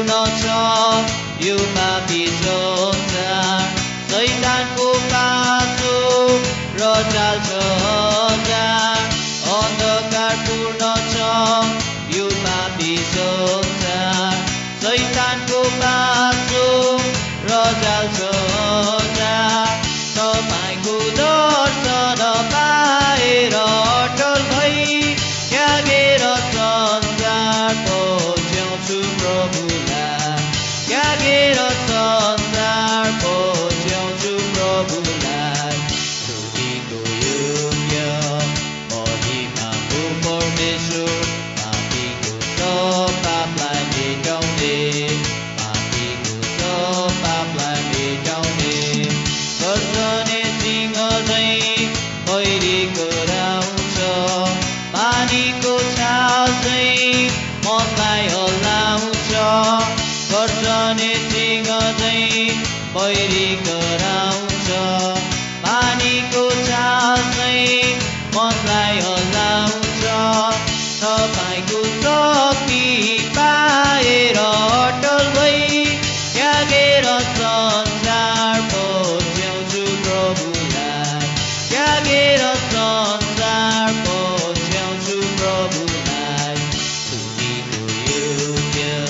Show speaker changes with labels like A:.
A: पूर्ण छ यो पापी संसार शैतानको पासो र जाल छ हजार अन्धकार पूर्ण छ यो पापी संसार शैतानको पासो र जाल छ हजार तपाईँको दर्शन पाएर अटल भई त्यागेर संसार पछ्याउँछु प्रभुलाई त्यागेर संसार पछ्याउँछु प्रभुलाई स्तुतिको योग्य महिमाको परमेश्वर पापीको सब पापलाई मेटाउने पापीको सब पापलाई मेटाउने गर्जने सिंह झैं खैरी कराउँछ पानीको